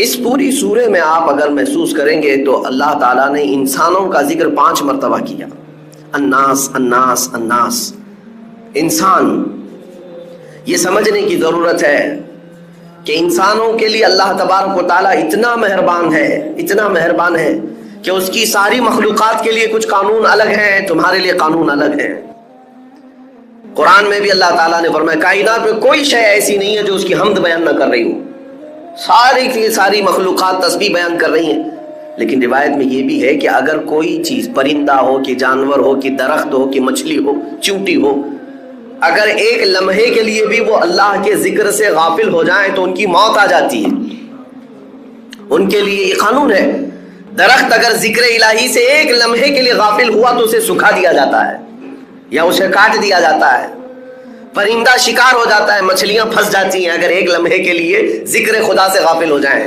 اس پوری سورے میں آپ اگر محسوس کریں گے تو اللہ تعالیٰ نے انسانوں کا ذکر 5 مرتبہ کیا. الناس الناس الناس. انسان. یہ سمجھنے کی ضرورت ہے کہ انسانوں کے لیے اللہ تبارک و تعالیٰ اتنا مہربان ہے کہ اس کی ساری مخلوقات کے لیے کچھ قانون الگ ہیں، تمہارے لیے قانون الگ ہیں. قرآن میں بھی اللہ تعالیٰ نے فرمایا کائنات میں کوئی شے ایسی نہیں ہے جو اس کی حمد بیان نہ کر رہی ہو. ساری کی ساری مخلوقات تسبیح بیان کر رہی ہیں. لیکن روایت میں یہ بھی ہے کہ اگر کوئی چیز پرندہ ہو کہ جانور ہو کہ درخت ہو کہ مچھلی ہو چیونٹی ہو، اگر ایک لمحے کے لیے بھی وہ اللہ کے ذکر سے غافل ہو جائیں تو ان کی موت آ جاتی ہے. ان کے لیے یہ قانون ہے. درخت اگر ذکر الہی سے ایک لمحے کے لیے غافل ہوا تو اسے سکھا دیا جاتا ہے یا اسے کاٹ دیا جاتا ہے. پرندہ شکار ہو جاتا ہے، مچھلیاں پھنس جاتی ہیں اگر ایک لمحے کے لیے ذکر خدا سے غافل ہو جائیں.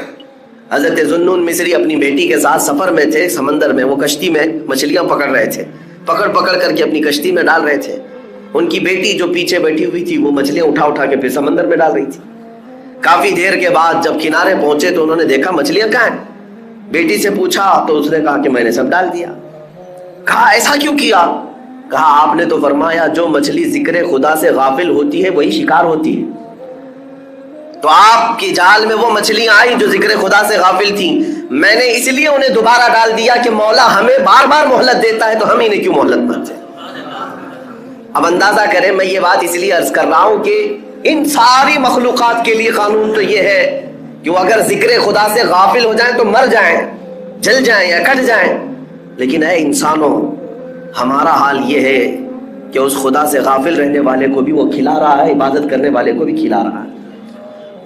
حضرت ذوالنون مصری اپنی بیٹی کے ساتھ سفر میں تھے، سمندر میں، وہ کشتی میں مچھلیاں پکڑ رہے تھے، پکڑ کر کے اپنی کشتی میں ڈال رہے تھے. ان کی بیٹی جو پیچھے بیٹھی ہوئی تھی وہ مچھلیاں اٹھا کے پھر سمندر میں ڈال رہی تھی. کافی دیر کے بعد جب کنارے پہنچے تو انہوں نے دیکھا مچھلیاں کہاں ہیں. بیٹی سے پوچھا تو اس نے کہا کہ میں نے سب ڈال دیا. کہا ایسا کیوں کیا؟ کہا آپ نے تو فرمایا جو مچھلی ذکر خدا سے غافل ہوتی ہے وہی شکار ہوتی ہے. تو آپ کی جال میں وہ مچھلیاں آئی جو ذکر خدا سے غافل تھیں. میں نے اس لیے انہیں دوبارہ ڈال دیا کہ مولا ہمیں بار بار مہلت دیتا ہے تو ہم انہیں کیوں مہلت نہ دیں. اب اندازہ کریں، میں یہ بات اس لیے عرض کر رہا ہوں کہ ان ساری مخلوقات کے لیے قانون تو یہ ہے کہ وہ اگر ذکر خدا سے غافل ہو جائیں تو مر جائیں، جل جائیں یا کٹ جائیں. لیکن اے انسانوں، ہمارا حال یہ ہے کہ اس خدا سے غافل رہنے والے کو بھی وہ کھلا رہا ہے، عبادت کرنے والے کو بھی کھلا رہا ہے.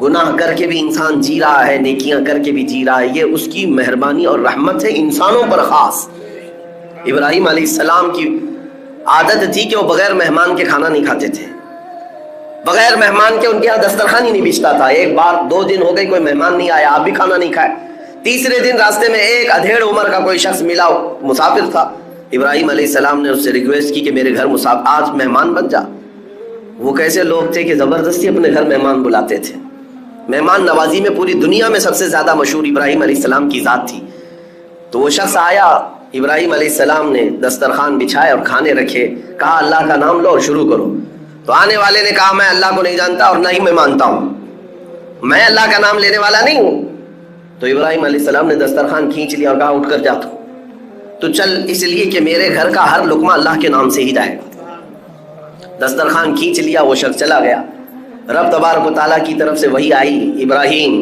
گناہ کر کے بھی انسان جی رہا ہے، نیکیاں کر کے بھی جی رہا ہے. یہ اس کی مہربانی اور رحمت ہے انسانوں پر خاص. ابراہیم علیہ السلام کی عادت تھی کہ وہ بغیر مہمان کے کھانا نہیں کھاتے تھے. بغیر مہمان کے ان کے یہاں دسترخوان ہی نہیں بچھتا تھا. ایک بار 2 دن ہو گئے کوئی مہمان نہیں آیا، آپ بھی کھانا نہیں کھائے. تیسرے دن راستے میں ایک ادھیڑ عمر کا کوئی شخص ملا، مسافر تھا. ابراہیم علیہ السلام نے اس سے ریکویسٹ کی کہ میرے گھر آج مہمان بن جا. وہ کیسے لوگ تھے کہ زبردستی اپنے گھر مہمان بلاتے تھے. مہمان نوازی میں پوری دنیا میں سب سے زیادہ مشہور ابراہیم علیہ السلام کی ذات تھی. تو وہ شخص آیا، ابراہیم علیہ السلام نے دسترخوان بچھائے اور کھانے رکھے. کہا اللہ کا نام لو اور شروع کرو. تو آنے والے نے کہا میں اللہ کو نہیں جانتا اور نہ ہی میں مانتا ہوں، میں اللہ کا نام لینے والا نہیں ہوں. تو ابراہیم علیہ السلام نے دسترخوان کھینچ لیا اور کہا اٹھ کر جا تو چل، اس لیے کہ میرے گھر کا ہر لقمہ اللہ کے نام سے ہی جائے گا. دسترخوان کھینچ لیا، وہ شخص چلا گیا. رب تبارک و تعالیٰ کی طرف سے وحی آئی، ابراہیم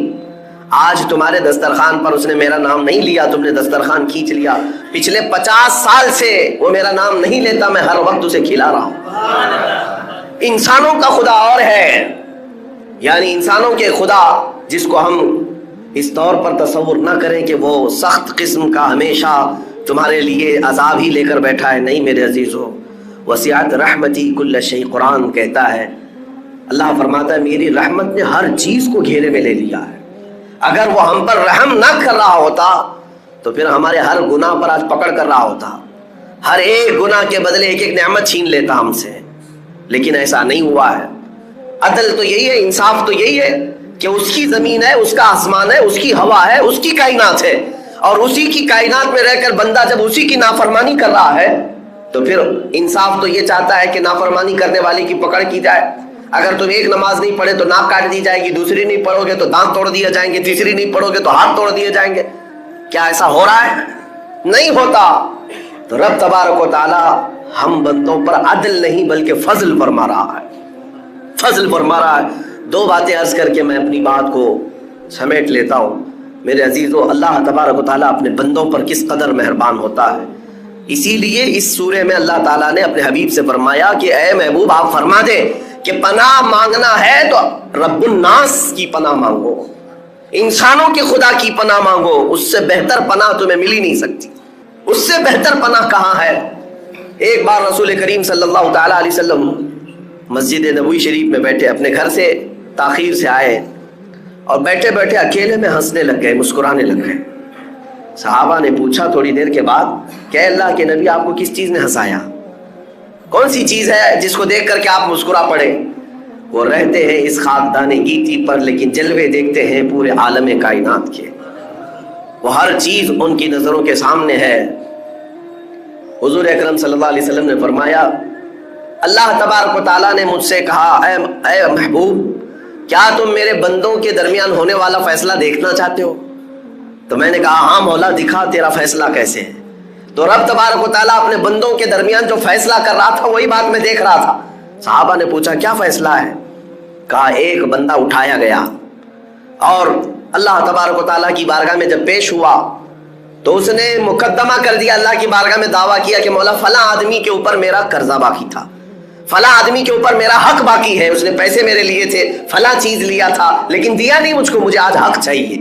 آج تمہارے دسترخوان پر اس نے میرا نام نہیں لیا، تم نے دسترخوان کھینچ لیا. پچھلے 50 سال سے وہ میرا نام نہیں لیتا، میں ہر وقت اسے کھلا رہا ہوں. انسانوں کا خدا اور ہے، یعنی انسانوں کے خدا جس کو ہم اس طور پر تصور نہ کریں کہ وہ سخت قسم کا ہمیشہ تمہارے لیے عذاب ہی لے کر بیٹھا ہے. نہیں میرے عزیزو، وسعت رحمتی کل شیء، قرآن کہتا ہے، اللہ فرماتا ہے میری رحمت نے ہر چیز کو گھیرے میں لے لیا ہے. اگر وہ ہم پر رحم نہ کر رہا ہوتا تو پھر ہمارے ہر گناہ پر آج پکڑ کر رہا ہوتا، ہر ایک گناہ کے بدلے ایک نعمت چھین لیتا ہم سے. لیکن ایسا نہیں ہوا ہے. عدل تو یہی ہے، انصاف تو یہی ہے کہ اس کی زمین ہے، اس کا آسمان ہے، اس کی ہوا ہے، اس کی کائنات ہے، اور اسی کی کائنات میں رہ کر بندہ جب اسی کی نافرمانی کر رہا ہے تو پھر انصاف تو یہ چاہتا ہے کہ نافرمانی کرنے والے کی پکڑ کی جائے. اگر تم ایک نماز نہیں پڑھے تو ناک کاٹ دی جائے گی، دوسری نہیں پڑھو گے تو دانت توڑ دیے جائیں گے، تیسری نہیں پڑھو گے تو ہاتھ توڑ دیے جائیں گے. کیا ایسا ہو رہا ہے؟ نہیں ہوتا. تو رب تبارک و تعالی ہم بندوں پر عدل نہیں بلکہ فضل فرما رہا ہے، فضل فرما رہا ہے. 2 باتیں عرض کر کے میں اپنی بات کو سمیٹ لیتا ہوں. میرے عزیزو، اللہ تبارک و تعالیٰ اپنے بندوں پر کس قدر مہربان ہوتا ہے. اسی لیے اس سورے میں اللہ تعالیٰ نے اپنے حبیب سے فرمایا کہ اے محبوب آپ فرما دے کہ پناہ مانگنا ہے تو رب الناس کی پناہ مانگو، انسانوں کے خدا کی پناہ مانگو. اس سے بہتر پناہ تمہیں مل ہی نہیں سکتی. اس سے بہتر پناہ کہاں ہے؟ ایک بار رسول کریم صلی اللہ تعالیٰ علیہ وسلم مسجد نبوی شریف میں بیٹھے، اپنے گھر سے تاخیر سے آئے اور بیٹھے بیٹھے اکیلے میں ہنسنے لگ گئے، مسکرانے لگ گئے. صحابہ نے پوچھا تھوڑی دیر کے بعد کہ اللہ کے نبی آپ کو کس چیز نے ہنسایا؟ کون سی چیز ہے جس کو دیکھ کر کے آپ مسکرا پڑے؟ وہ رہتے ہیں اس خاکدان گیتی پر لیکن جلوے دیکھتے ہیں پورے عالم کائنات کے. وہ ہر چیز ان کی نظروں کے سامنے ہے۔ حضور اکرم صلی اللہ علیہ وسلم نے فرمایا اللہ تبارک و تعالیٰ نے مجھ سے کہا اے محبوب کیا تم میرے بندوں کے درمیان ہونے والا فیصلہ دیکھنا چاہتے ہو؟ تو میں نے کہا ہاں مولا دکھا تیرا فیصلہ کیسے ہے۔ تو رب تبارک و تعالیٰ اپنے بندوں کے درمیان جو فیصلہ کر رہا تھا وہی بات میں دیکھ رہا تھا۔ صحابہ نے پوچھا کیا فیصلہ ہے؟ کہا ایک بندہ اٹھایا گیا اور اللہ تبارک و تعالیٰ کی بارگاہ میں جب پیش ہوا تو اس نے مقدمہ کر دیا، اللہ کی بارگاہ میں دعویٰ کیا کہ مولا فلاں آدمی کے اوپر میرا قرضہ باقی تھا، فلاں آدمی کے اوپر میرا حق باقی ہے، اس نے پیسے میرے لیے تھے، فلاں چیز لیا تھا لیکن دیا نہیں مجھ کو، مجھے آج حق چاہیے۔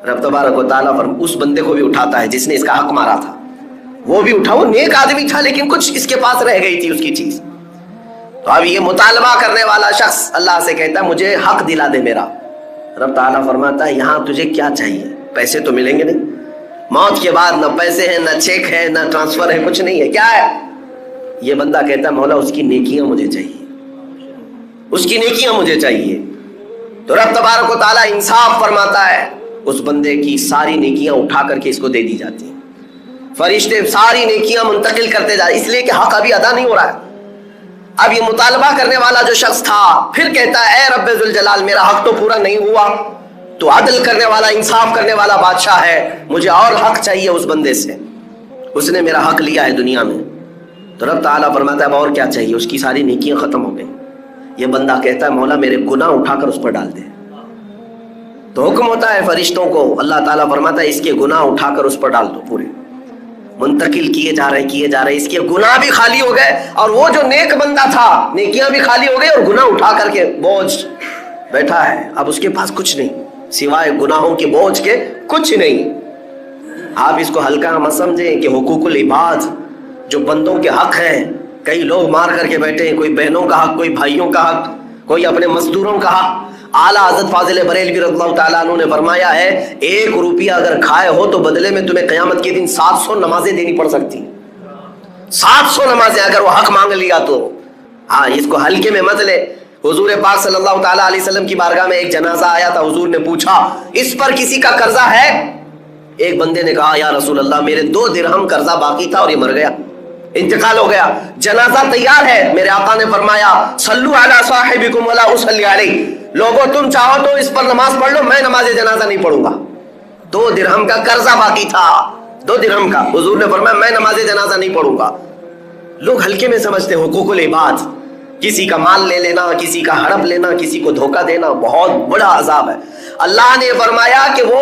رب تبارک و تعالیٰ اس بندے کو بھی اٹھاتا ہے جس نے اس کا حق مارا تھا، وہ بھی اٹھا، وہ نیک آدمی تھا لیکن کچھ اس کے پاس رہ گئی تھی اس کی چیز۔ تو اب یہ مطالبہ کرنے والا شخص اللہ سے کہتا ہے مجھے حق دلا دے میرا۔ رب تعالیٰ فرماتا ہے یہاں تجھے کیا چاہیے؟ پیسے تو ملیں گے نہیں، موت کے بعد نہ پیسے ہیں نہ چیک ہے نہ ٹرانسفر ہے، کچھ نہیں ہے، کیا ہے؟ یہ بندہ کہتا ہے مولا اس کی نیکیاں مجھے چاہیے، اس کی نیکیاں مجھے چاہیے۔ تو رب تبارک و تعالیٰ انصاف فرماتا ہے، اس بندے کی ساری نیکیاں اٹھا کر کے اس کو دے دی جاتی ہیں، فرشتے ساری نیکیاں منتقل کرتے جا رہے، اس لیے کہ حق ابھی ادا نہیں ہو رہا ہے۔ اب یہ مطالبہ کرنے والا جو شخص تھا پھر کہتا ہے اے رب ذوالجلال میرا حق تو پورا نہیں ہوا، تو عدل کرنے والا انصاف کرنے والا بادشاہ ہے، مجھے اور حق چاہیے اس بندے سے، اس نے میرا حق لیا ہے دنیا میں۔ تو رب تعالیٰ فرماتا ہے اب اور کیا چاہیے؟ اس کی ساری نیکیاں ختم ہو گئی۔ یہ بندہ کہتا ہے مولا میرے گناہ اٹھا کر اس پر ڈال دے۔ تو حکم ہوتا ہے فرشتوں کو، اللہ تعالیٰ فرماتا ہے اس کے گناہ اٹھا کر اس پر ڈال دو، پورے منتقل کیے جا رہے، اس کے گناہ بھی خالی ہو گئے اور وہ جو نیک بندہ تھا نیکیاں بھی خالی ہو گئی اور گناہ اٹھا کر کے بوجھ بیٹھا ہے، اب اس کے پاس کچھ نہیں سوائے گناہوں کے بوجھ کے، کچھ نہیں۔ آپ اس کو ہلکا مت سمجھیں کہ حقوق العباد جو بندوں کے حق ہیں کئی لوگ مار کر کے بیٹھے ہیں، کوئی بہنوں کا حق، کوئی بھائیوں کا حق، کوئی اپنے مزدوروں کا حق۔ اعلیٰ حضرت فاضل بریلوی رضی اللہ تعالیٰ عنہ نے فرمایا ہے 1 روپیہ اگر کھائے ہو تو بدلے میں تمہیں قیامت کے دن 700 نمازیں دینی پڑ سکتی، 700 نمازیں اگر وہ حق مانگ لیا تو۔ ہاں اس کو ہلکے میں مت لے۔ حضور پاک صلی اللہ تعالیٰ علیہ وسلم کی بارگاہ میں ایک جنازہ آیا تھا، حضور نے پوچھا اس پر کسی کا قرضہ ہے؟ ایک بندے نے کہا یا رسول اللہ میرے 2 درہم قرضہ باقی تھا اور یہ مر گیا، انتقال ہو گیا، جنازہ تیار ہے۔ میرے آقا نے فرمایا صلو علی صاحبکم ولا اصلی علیہ، لوگوں تم چاہو تو اس پر نماز پڑھ لو، میں نماز جنازہ نہیں پڑھوں گا۔ 2 درہم کا قرضہ باقی تھا، 2 درہم کا، حضور نے فرمایا میں نماز جنازہ نہیں پڑھوں گا۔ لوگ ہلکے میں سمجھتے ہیں حقوق العباد، کسی کا مال لے لینا، کسی کا ہڑپ لینا، کسی کو دھوکہ دینا بہت بڑا عذاب ہے۔ اللہ نے فرمایا کہ وہ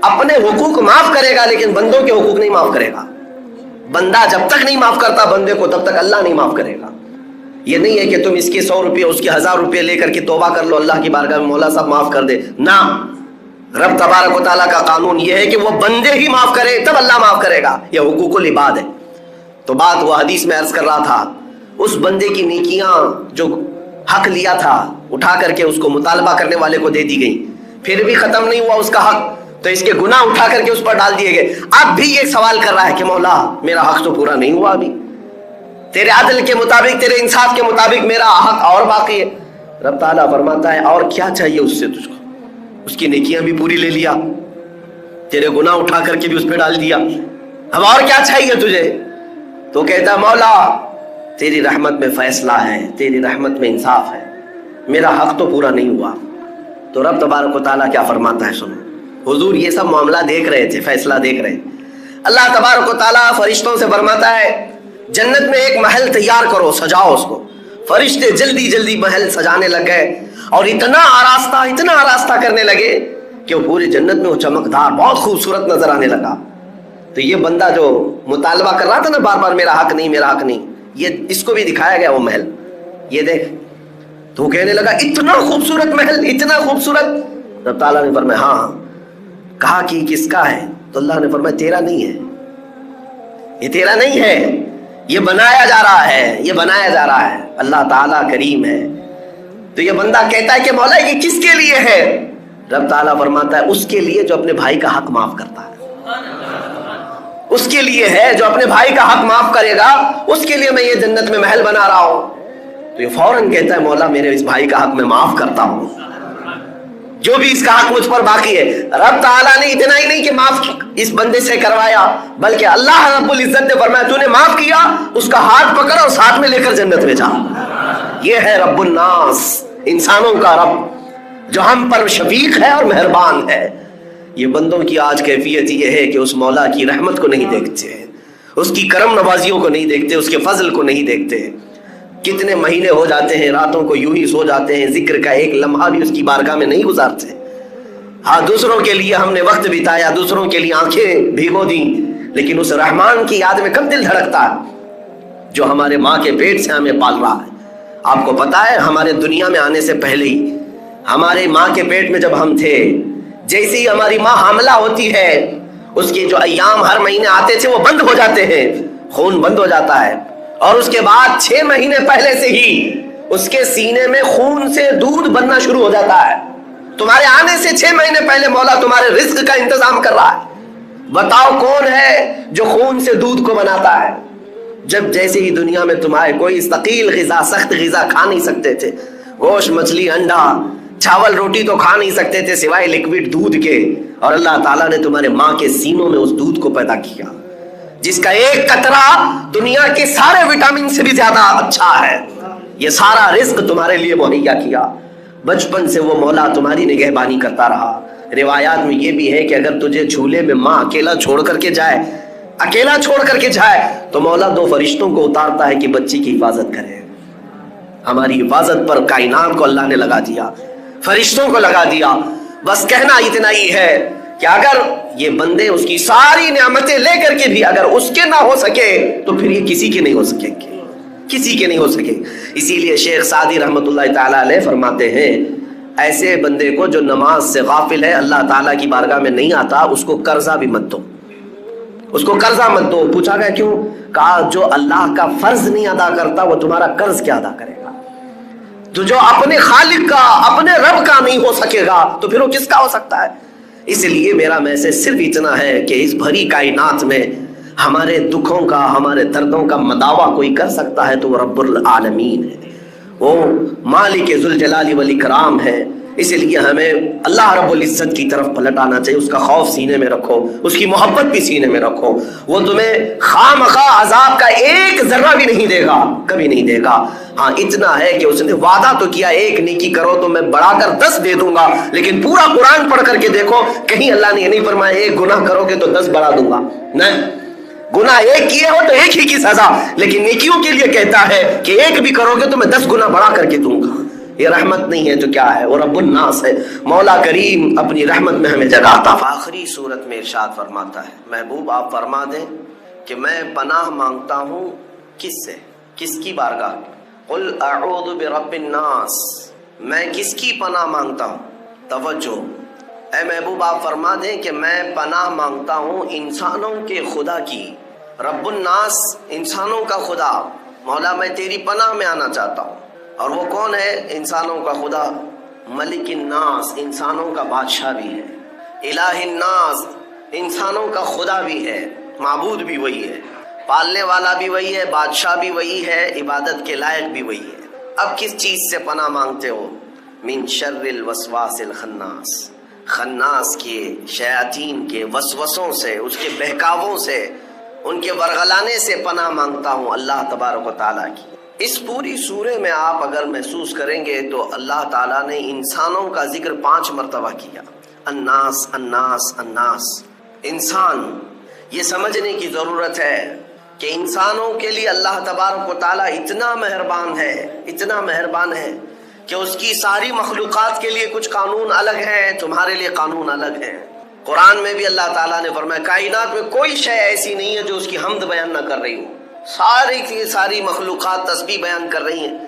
اپنے حقوق معاف کرے گا لیکن بندوں کے حقوق نہیں معاف کرے گا۔ بندہ جب تک نہیں معاف کرتا بندے کو تب تک اللہ نہیں معاف کرے گا۔ یہ نہیں ہے کہ تم اس کے 100 روپے اس کے 1000 روپے لے کر کے توبہ کر لو اللہ کی بارگاہ میں مولا صاحب معاف کر دے، نہ۔ رب تبارک و تعالیٰ کا قانون یہ ہے کہ وہ بندے ہی معاف کرے تب اللہ معاف کرے گا، یہ حقوق العباد ہے۔ تو بات وہ حدیث میں عرض کر رہا تھا، اس بندے کی نیکیاں جو حق لیا تھا اٹھا کر کے اس کو مطالبہ کرنے والے کو دے دی گئی، پھر بھی ختم نہیں ہوا اس کا حق، تو اس کے گناہ اٹھا کر کے اس پر ڈال دیے گئے۔ اب بھی یہ سوال کر رہا ہے کہ مولا میرا حق تو پورا نہیں ہوا، ابھی تیرے عدل کے مطابق تیرے انصاف کے مطابق میرا حق اور باقی ہے۔ رب تعالیٰ فرماتا ہے اور کیا چاہیے اس سے تجھ کو؟ اس کی نیکیاں بھی پوری لے لیا، تیرے گناہ اٹھا کر کے بھی اس پہ ڈال دیا، اب اور کیا چاہیے تجھے؟ تو کہتا ہے مولا تیری رحمت میں فیصلہ ہے، تیری رحمت میں انصاف ہے، میرا حق تو پورا نہیں ہوا۔ تو رب تبارک و تعالیٰ کیا فرماتا ہے سنو۔ حضور یہ سب معاملہ دیکھ رہے تھے، فیصلہ دیکھ رہے۔ اللہ تبارک و تعالیٰ فرشتوں سے فرماتا ہے جنت میں ایک محل تیار کرو، سجاؤ اس کو۔ فرشتے جلدی جلدی محل سجانے لگ گئے اور اتنا آراستہ کرنے لگے کہ وہ پوری جنت میں وہ چمکدار بہت خوبصورت نظر آنے لگا۔ تو یہ بندہ جو مطالبہ کر رہا تھا نا بار بار میرا حق نہیں میرا حق نہیں، یہ اس کو بھی دکھایا گیا وہ محل، یہ دیکھ۔ تو وہ کہنے لگا اتنا خوبصورت محل، اتنا خوبصورت۔ رب تعالیٰ نے فرمایا ہاں۔ کہا کہ کس کا ہے؟ تو اللہ نے فرمایا تیرا نہیں ہے، یہ تیرا نہیں ہے، یہ بنایا جا رہا ہے، یہ بنایا جا رہا ہے۔ اللہ تعالیٰ کریم ہے۔ تو یہ بندہ کہتا ہے کہ مولا یہ کس کے لیے ہے؟ رب تعالیٰ فرماتا ہے اس کے لیے جو اپنے بھائی کا حق معاف کرتا ہے، اس کے لیے ہے جو اپنے بھائی کا حق معاف کرے گا، اس کے لیے میں یہ جنت میں محل بنا رہا ہوں۔ تو یہ فوراً کہتا ہے مولا میرے اس بھائی کا حق میں معاف کرتا ہوں، جو بھی اس کا حق مجھ پر باقی ہے. رب تعالیٰ نے اتنا ہی نہیں کہ معاف اس بندے سے کروایا، بلکہ اللہ رب العزت نے فرمایا تو نے معاف کیا، اس کا ہاتھ پکڑ اور ساتھ میں لے کر جنت میں جا. یہ ہے رب الناس، انسانوں کا رب، جو ہم پر شفیق ہے اور مہربان ہے. یہ بندوں کی آج کیفیت یہ ہے کہ اس مولا کی رحمت کو نہیں دیکھتے، اس کی کرم نوازیوں کو نہیں دیکھتے، اس کے فضل کو نہیں دیکھتے. کتنے مہینے ہو جاتے ہیں راتوں کو یوں ہی سو جاتے ہیں، ذکر کا ایک لمحہ بھی اس کی بارگاہ میں نہیں گزارتے. ہاں دوسروں کے لیے ہم نے وقت بتایا، دوسروں کے لیے آنکھیں بھگو دیں، لیکن اس رحمان کی یاد میں کب دل دھڑکتا ہے جو ہمارے ماں کے پیٹ سے ہمیں پال رہا ہے. آپ کو پتا ہے ہمارے دنیا میں آنے سے پہلے ہی ہمارے ماں کے پیٹ میں جب ہم تھے، جیسے ہی ہماری ماں حاملہ ہوتی ہے اس کے جو ایام ہر مہینے آتے تھے وہ بند ہو جاتے ہیں، خون بند ہو جاتا ہے. اور اس کے بعد 6 مہینے پہلے سے ہی اس کے سینے میں خون سے دودھ بننا شروع ہو جاتا ہے. تمہارے آنے سے 6 مہینے پہلے مولا تمہارے رزق کا انتظام کر رہا ہے. بتاؤ کون ہے جو خون سے دودھ کو بناتا ہے؟ جب جیسے ہی دنیا میں تمہارے کوئی ثقیل غذا، سخت غذا کھا نہیں سکتے تھے، گوشت، مچھلی، انڈا، چاول، روٹی تو کھا نہیں سکتے تھے سوائے لکوڈ دودھ کے، اور اللہ تعالیٰ نے تمہارے ماں کے سینوں میں اس دودھ کو پیدا کیا جس کا ایک قطرہ دنیا کے سارے وٹامن سے بھی زیادہ اچھا ہے. یہ سارا رزق تمہارے لیے مہیا کیا. بچپن سے وہ مولا تمہاری نگہبانی کرتا رہا. روایات میں یہ بھی ہے کہ اگر تجھے جھولے میں ماں اکیلا چھوڑ کر کے جائے تو مولا 2 فرشتوں کو اتارتا ہے کہ بچی کی حفاظت کرے. ہماری حفاظت پر کائنات کو اللہ نے لگا دیا، فرشتوں کو لگا دیا. بس کہنا اتنا ہی ہے کہ اگر یہ بندے اس کی ساری نعمتیں لے کر کے بھی اگر اس کے نہ ہو سکے تو پھر یہ کسی کے نہیں ہو سکیں گے، کسی کے نہیں ہو سکے. اسی لیے شیخ سعدی رحمۃ اللہ تعالیٰ علیہ فرماتے ہیں ایسے بندے کو جو نماز سے غافل ہے، اللہ تعالیٰ کی بارگاہ میں نہیں آتا، اس کو قرضہ بھی مت دو، اس کو قرضہ مت دو. پوچھا گیا کیوں؟ کہا جو اللہ کا فرض نہیں ادا کرتا وہ تمہارا قرض کیا ادا کرے گا؟ تو جو اپنے خالق کا، اپنے رب کا نہیں ہو سکے گا تو پھر وہ کس کا ہو سکتا ہے؟ اس لیے میرا میسج صرف اتنا ہے کہ اس بھری کائنات میں ہمارے دکھوں کا، ہمارے دردوں کا مداوا کوئی کر سکتا ہے تو وہ رب العالمین ہے، وہ مالک ذوالجلال والاکرام ہے. اس لیے ہمیں اللہ رب العزت کی طرف پلٹ آنا چاہیے. اس کا خوف سینے میں رکھو، اس کی محبت بھی سینے میں رکھو. وہ تمہیں خواہ مخواہ عذاب کا ایک ذرہ بھی نہیں دے گا، کبھی نہیں دے گا. ہاں اتنا ہے کہ اس نے وعدہ تو کیا ایک نیکی کرو تو میں بڑھا کر 10 دے دوں گا، لیکن پورا قرآن پڑھ کر کے دیکھو کہیں اللہ نے یہ نہیں فرمایا ایک گناہ کرو گے تو 10 بڑھا دوں گا. نہیں، گناہ ایک کیے ہو تو ایک ہی کی سزا، لیکن نیکیوں کے لیے کہتا ہے کہ ایک بھی کرو گے تو میں 10 گنا بڑھا کر کے دوں گا. یہ رحمت نہیں ہے تو کیا ہے؟ وہ رب الناس ہے. مولا کریم اپنی رحمت میں ہمیں جگہ عطا. آخری صورت میں ارشاد فرماتا ہے محبوب آپ فرما دیں کہ میں پناہ مانگتا ہوں کس سے، کس کی بارگاہ؟ قل اعوذ برب الناس، میں کس کی پناہ مانگتا ہوں؟ توجہ، اے محبوب آپ فرما دیں کہ میں پناہ مانگتا ہوں انسانوں کے خدا کی. رب الناس، انسانوں کا خدا. مولا میں تیری پناہ میں آنا چاہتا ہوں. اور وہ کون ہے؟ انسانوں کا خدا. ملک الناس، انسانوں کا بادشاہ بھی ہے. الہ الناس، انسانوں کا خدا بھی ہے، معبود بھی وہی ہے، پالنے والا بھی وہی ہے، بادشاہ بھی وہی ہے، عبادت کے لائق بھی وہی ہے. اب کس چیز سے پناہ مانگتے ہو؟ من شر الوسواس الخناس، خناس کے، شیاطین کے وسوسوں سے، اس کے بہکاووں سے، ان کے ورغلانے سے پناہ مانگتا ہوں اللہ تبارک و تعالیٰ کی. اس پوری سورے میں آپ اگر محسوس کریں گے تو اللہ تعالیٰ نے انسانوں کا ذکر 5 مرتبہ کیا. الناس الناس الناس، انسان. یہ سمجھنے کی ضرورت ہے کہ انسانوں کے لیے اللہ تبارک و تعالیٰ اتنا مہربان ہے، اتنا مہربان ہے کہ اس کی ساری مخلوقات کے لیے کچھ قانون الگ ہیں، تمہارے لیے قانون الگ ہیں. قرآن میں بھی اللہ تعالیٰ نے فرمایا کائنات میں کوئی شے ایسی نہیں ہے جو اس کی حمد بیان نہ کر رہی ہو. ساری کی ساری مخلوقات تسبیح بیان کر رہی ہیں.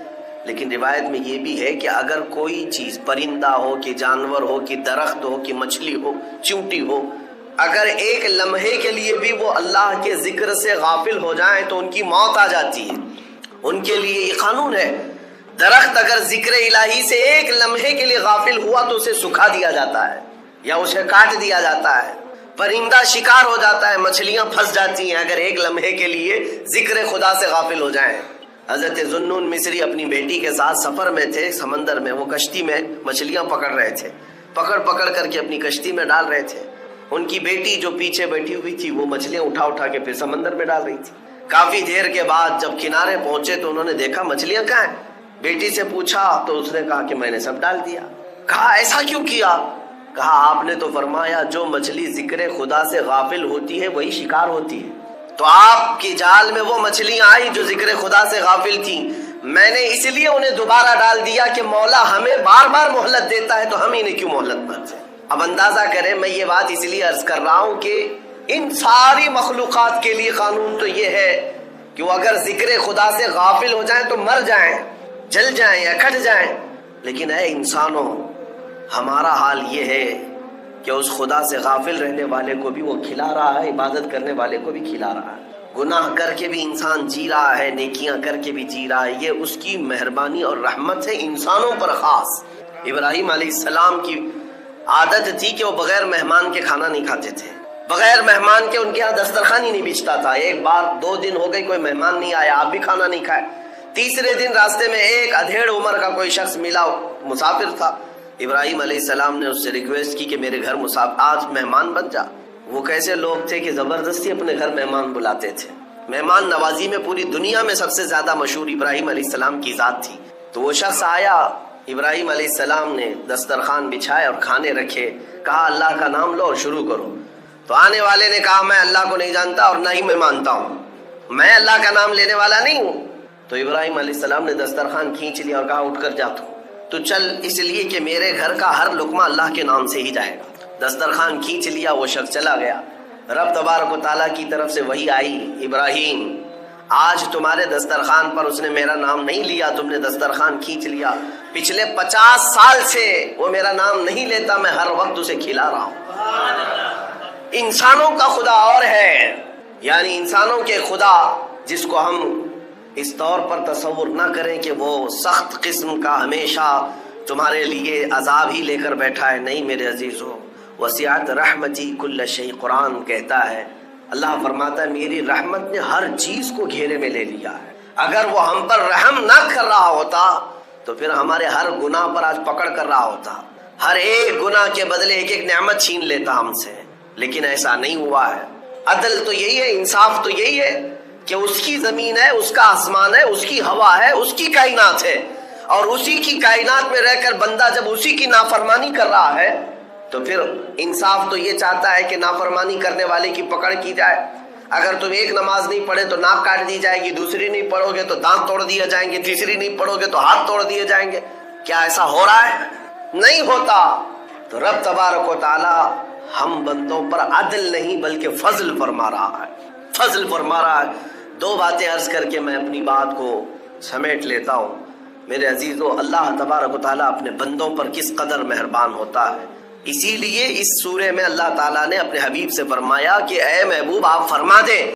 لیکن روایت میں یہ بھی ہے کہ اگر کوئی چیز، پرندہ ہو کہ جانور ہو کہ درخت ہو کہ مچھلی ہو، چیونٹی ہو، اگر ایک لمحے کے لیے بھی وہ اللہ کے ذکر سے غافل ہو جائیں تو ان کی موت آ جاتی ہے. ان کے لیے یہ قانون ہے. درخت اگر ذکر الہی سے ایک لمحے کے لیے غافل ہوا تو اسے سکھا دیا جاتا ہے یا اسے کاٹ دیا جاتا ہے. پرندہ شکار ہو جاتا ہے، مچھلیاں پھنس جاتی ہیں اگر ایک لمحے کے لیے ذکر خدا سے غافل ہو جائیں. حضرت ذوالنون مصری اپنی بیٹی کے ساتھ سفر میں تھے، سمندر میں، وہ کشتی میں مچھلیاں پکڑ رہے تھے پکڑ پکڑ کر کے اپنی کشتی میں ڈال رہے تھے. ان کی بیٹی جو پیچھے بیٹھی ہوئی تھی وہ مچھلیاں اٹھا اٹھا کے پھر سمندر میں ڈال رہی تھی. کافی دیر کے بعد جب کنارے پہنچے تو انہوں نے دیکھا مچھلیاں کہاں ہیں. بیٹی سے پوچھا تو اس نے کہا کہ میں نے سب ڈال دیا. کہا ایسا کیوں کیا؟ کہا آپ نے تو فرمایا جو مچھلی ذکر خدا سے غافل ہوتی ہے وہی شکار ہوتی ہے. تو آپ کی جال میں وہ مچھلیاں آئی جو ذکر خدا سے غافل تھیں. میں نے اس لیے انہیں دوبارہ ڈال دیا کہ مولا ہمیں بار بار مہلت دیتا ہے تو ہم انہیں کیوں مہلت مانتے ہیں. اب اندازہ کریں، میں یہ بات اس لیے عرض کر رہا ہوں کہ ان ساری مخلوقات کے لیے قانون تو یہ ہے کہ وہ اگر ذکر خدا سے غافل ہو جائیں تو مر جائیں، جل جائیں یا کٹ جائیں. لیکن اے انسانوں، ہمارا حال یہ ہے کہ اس خدا سے غافل رہنے والے کو بھی وہ کھلا رہا ہے، عبادت کرنے والے کو بھی کھلا رہا ہے. گناہ کر کے بھی انسان جی رہا ہے، نیکیاں کر کے بھی جی رہا ہے. یہ اس کی مہربانی اور رحمت ہے انسانوں پر خاص. ابراہیم علیہ السلام کی عادت تھی کہ وہ بغیر مہمان کے کھانا نہیں کھاتے تھے. بغیر مہمان کے ان کے ہاں دسترخوان ہی نہیں بچھتا تھا. ایک بار 2 دن ہو گئے کوئی مہمان نہیں آیا، آپ بھی کھانا نہیں کھائے. تیسرے دن راستے میں ایک ادھیڑ عمر کا کوئی شخص ملا، مسافر تھا. ابراہیم علیہ السلام نے اس سے ریکویسٹ کی کہ میرے گھر آج مہمان بن جا. وہ کیسے لوگ تھے کہ زبردستی اپنے گھر مہمان بلاتے تھے. مہمان نوازی میں پوری دنیا میں سب سے زیادہ مشہور ابراہیم علیہ السلام کی ذات تھی. تو وہ شخص آیا، ابراہیم علیہ السلام نے دسترخوان بچھائے اور کھانے رکھے. کہا اللہ کا نام لو اور شروع کرو. تو آنے والے نے کہا میں اللہ کو نہیں جانتا اور نہ ہی میں مانتا ہوں، میں اللہ کا نام لینے والا نہیں ہوں. تو ابراہیم علیہ السلام نے دسترخوان کھینچ لیا اور کہا اٹھ کر جا تو چل، اس لیے کہ میرے گھر کا ہر لقمہ اللہ کے نام سے ہی جائے گا. دسترخوان کھینچ لیا، وہ شخص چلا گیا. رب تبارک و تعالیٰ کی طرف سے وحی آئی، ابراہیم آج تمہارے دسترخوان پر اس نے میرا نام نہیں لیا، تم نے دسترخوان کھینچ لیا. پچھلے 50 سال سے وہ میرا نام نہیں لیتا، میں ہر وقت اسے کھلا رہا ہوں. انسانوں کا خدا اور ہے، یعنی انسانوں کے خدا جس کو ہم اس طور پر تصور نہ کریں کہ وہ سخت قسم کا ہمیشہ تمہارے لیے عذاب ہی لے کر بیٹھا ہے. نہیں میرے عزیزو، وسعت رحمتی کل شیء، قرآن کہتا ہے، اللہ فرماتا ہے میری رحمت نے ہر چیز کو گھیرے میں لے لیا ہے. اگر وہ ہم پر رحم نہ کر رہا ہوتا تو پھر ہمارے ہر گناہ پر آج پکڑ کر رہا ہوتا، ہر ایک گناہ کے بدلے ایک ایک نعمت چھین لیتا ہم سے. لیکن ایسا نہیں ہوا ہے. عدل تو یہی ہے، انصاف تو یہی ہے کہ اس کی زمین ہے، اس کا آسمان ہے، اس کی ہوا ہے، اس کی کائنات ہے، اور اسی کی کائنات میں رہ کر بندہ جب اسی کی نافرمانی کر رہا ہے تو پھر انصاف تو یہ چاہتا ہے کہ نافرمانی کرنے والے کی پکڑ کی جائے. اگر تم ایک نماز نہیں پڑھے تو ناک کاٹ دی جائے گی، دوسری نہیں پڑھو گے تو دانت توڑ دیے جائیں گے، تیسری نہیں پڑھو گے تو ہاتھ توڑ دیے جائیں گے. کیا ایسا ہو رہا ہے؟ نہیں ہوتا. تو رب تبارک و تعالی ہم بندوں پر عدل نہیں بلکہ فضل فرما رہا ہے، فضل فرما رہا ہے. 2 باتیں عرض کر کے میں اپنی بات کو سمیٹ لیتا ہوں. میرے عزیزو، اللہ تبارک و تعالیٰ اپنے بندوں پر کس قدر مہربان ہوتا ہے. اسی لیے اس سورے میں اللہ تعالیٰ نے اپنے حبیب سے فرمایا کہ اے محبوب آپ فرما دیں